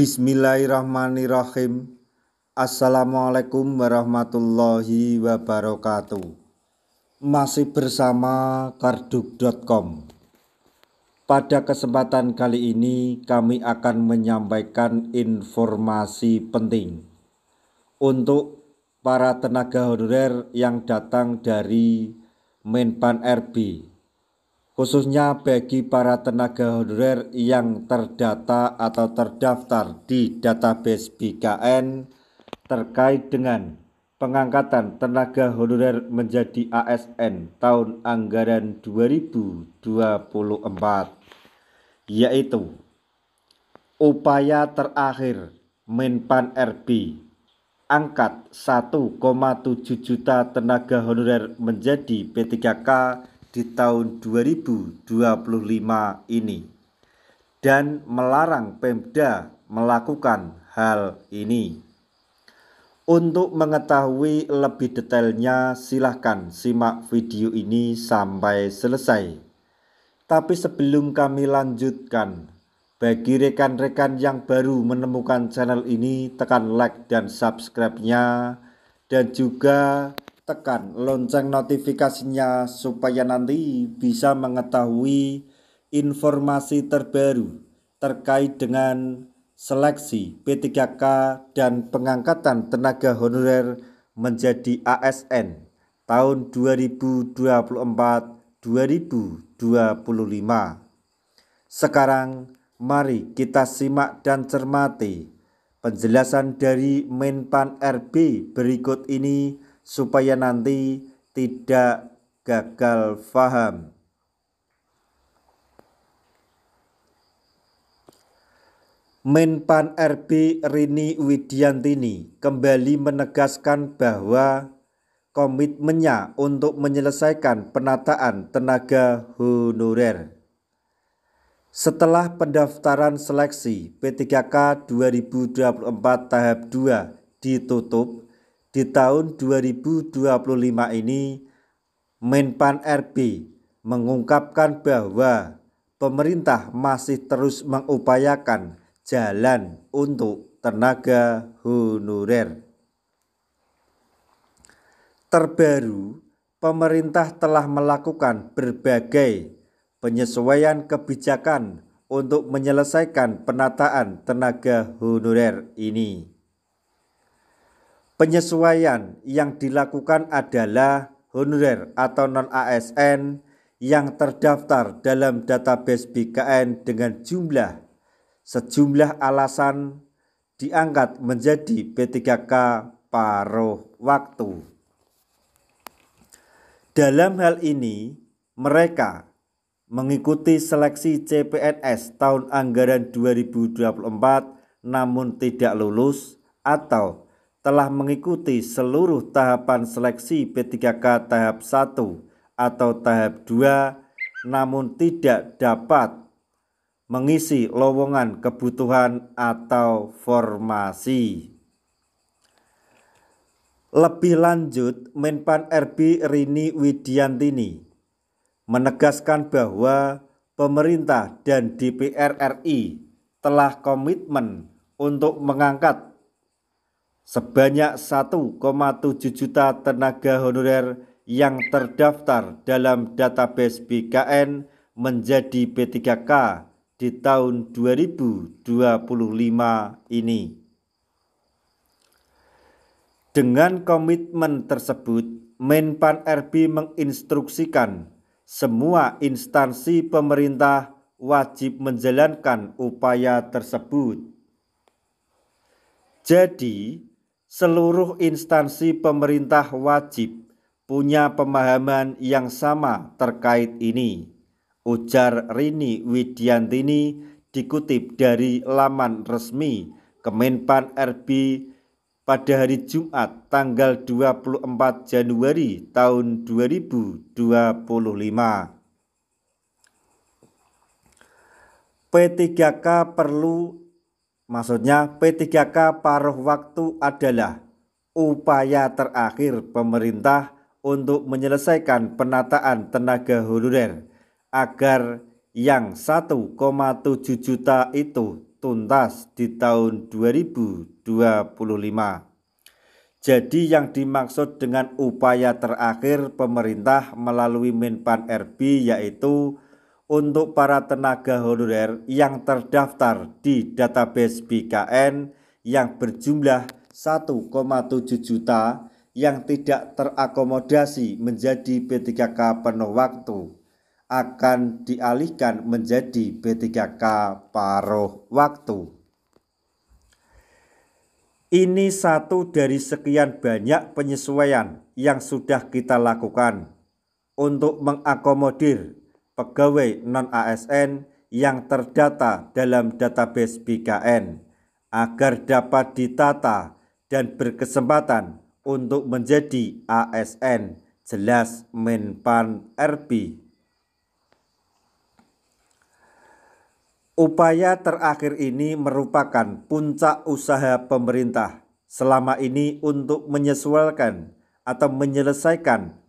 Bismillahirrahmanirrahim. Assalamualaikum warahmatullahi wabarakatuh. Masih bersama karduk.com. Pada kesempatan kali ini kami akan menyampaikan informasi penting untuk para tenaga honorer yang datang dari Menpan RB, khususnya bagi para tenaga honorer yang terdata atau terdaftar di database BKN terkait dengan pengangkatan tenaga honorer menjadi ASN tahun anggaran 2024, yaitu upaya terakhir Menpan RB angkat 1,7 juta tenaga honorer menjadi P3K di tahun 2025 ini dan melarang Pemda melakukan hal ini. Untuk mengetahui lebih detailnya silahkan simak video ini sampai selesai. Tapi sebelum kami lanjutkan, bagi rekan-rekan yang baru menemukan channel ini, tekan like dan subscribe-nya dan juga tekan lonceng notifikasinya supaya nanti bisa mengetahui informasi terbaru terkait dengan seleksi P3K dan pengangkatan tenaga honorer menjadi ASN tahun 2024-2025. Sekarang mari kita simak dan cermati penjelasan dari Menpan RB berikut ini supaya nanti tidak gagal paham. Menpan RB Rini Widiantini kembali menegaskan bahwa komitmennya untuk menyelesaikan penataan tenaga honorer. Setelah pendaftaran seleksi P3K 2024 tahap 2 ditutup di tahun 2025 ini, Menpan RB mengungkapkan bahwa pemerintah masih terus mengupayakan jalan untuk tenaga honorer. Terbaru, pemerintah telah melakukan berbagai penyesuaian kebijakan untuk menyelesaikan penataan tenaga honorer ini. Penyesuaian yang dilakukan adalah honorer atau non-ASN yang terdaftar dalam database BKN dengan sejumlah alasan diangkat menjadi P3K paruh waktu. Dalam hal ini, mereka mengikuti seleksi CPNS tahun anggaran 2024 namun tidak lulus atau telah mengikuti seluruh tahapan seleksi P3K tahap 1 atau tahap 2 namun tidak dapat mengisi lowongan kebutuhan atau formasi. Lebih lanjut, Menpan RB Rini Widiantini menegaskan bahwa pemerintah dan DPR RI telah komitmen untuk mengangkat sebanyak 1,7 juta tenaga honorer yang terdaftar dalam database BKN menjadi P3K di tahun 2025 ini. Dengan komitmen tersebut, Menpan RB menginstruksikan semua instansi pemerintah wajib menjalankan upaya tersebut. Jadi, seluruh instansi pemerintah wajib punya pemahaman yang sama terkait ini, ujar Rini Widiantini dikutip dari laman resmi Kemenpan RB pada hari Jumat tanggal 24 Januari tahun 2025. P3K P3K paruh waktu adalah upaya terakhir pemerintah untuk menyelesaikan penataan tenaga honorer agar yang 1,7 juta itu tuntas di tahun 2025. Jadi yang dimaksud dengan upaya terakhir pemerintah melalui Menpan RB yaitu untuk para tenaga honorer yang terdaftar di database BKN yang berjumlah 1,7 juta yang tidak terakomodasi menjadi P3K penuh waktu akan dialihkan menjadi P3K paruh waktu. Ini satu dari sekian banyak penyesuaian yang sudah kita lakukan untuk mengakomodir pegawai non-ASN yang terdata dalam database BKN agar dapat ditata dan berkesempatan untuk menjadi ASN, jelas Menpan RB. Upaya terakhir ini merupakan puncak usaha pemerintah selama ini untuk menyesuaikan atau menyelesaikan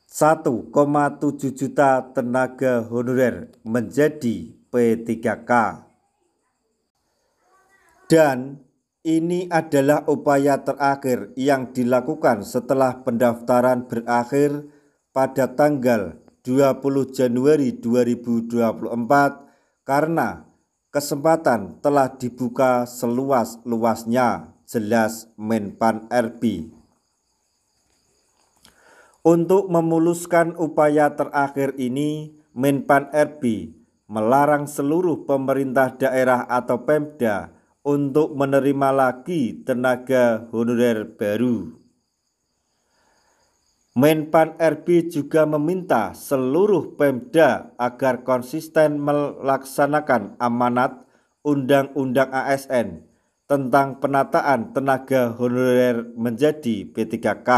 1,7 juta tenaga honorer menjadi P3K. Dan ini adalah upaya terakhir yang dilakukan setelah pendaftaran berakhir pada tanggal 20 Januari 2024 karena kesempatan telah dibuka seluas-luasnya, jelas Menpan RB. Untuk memuluskan upaya terakhir ini, Menpan RB melarang seluruh pemerintah daerah atau Pemda untuk menerima lagi tenaga honorer baru. Menpan RB juga meminta seluruh Pemda agar konsisten melaksanakan amanat Undang-Undang ASN tentang penataan tenaga honorer menjadi P3K.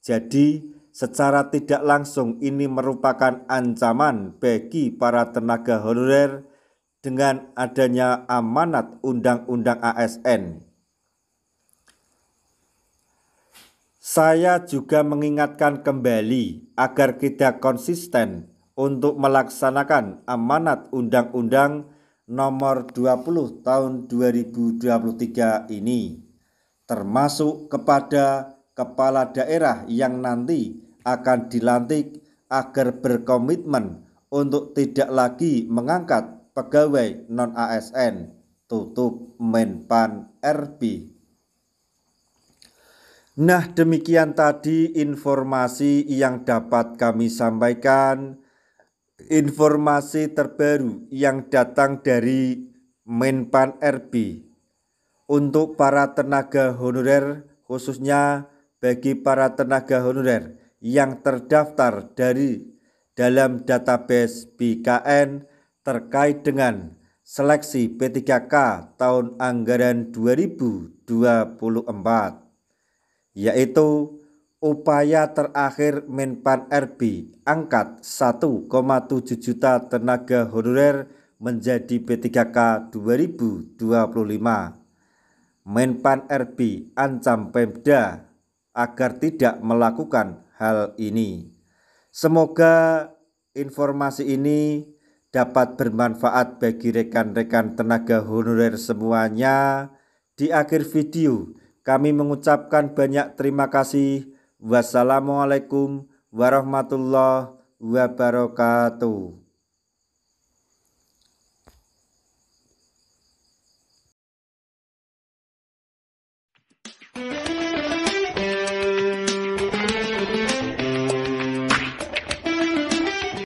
Jadi, secara tidak langsung ini merupakan ancaman bagi para tenaga honorer dengan adanya amanat Undang-Undang ASN. Saya juga mengingatkan kembali agar kita konsisten untuk melaksanakan amanat Undang-Undang Nomor 20 Tahun 2023 ini, termasuk kepada kepala daerah yang nanti akan dilantik agar berkomitmen untuk tidak lagi mengangkat pegawai non-ASN, tutup Menpan RB. Nah, demikian tadi informasi yang dapat kami sampaikan, informasi terbaru yang datang dari Menpan RB untuk para tenaga honorer, khususnya bagi para tenaga honorer yang terdaftar dalam database BKN terkait dengan seleksi P3K tahun anggaran 2024. Yaitu upaya terakhir Menpan RB angkat 1,7 juta tenaga honorer menjadi P3K 2025. Menpan RB ancam Pemda agar tidak melakukan hal ini. Semoga informasi ini dapat bermanfaat bagi rekan-rekan tenaga honorer semuanya. Di akhir video kami mengucapkan banyak terima kasih. Wassalamualaikum warahmatullahi wabarakatuh.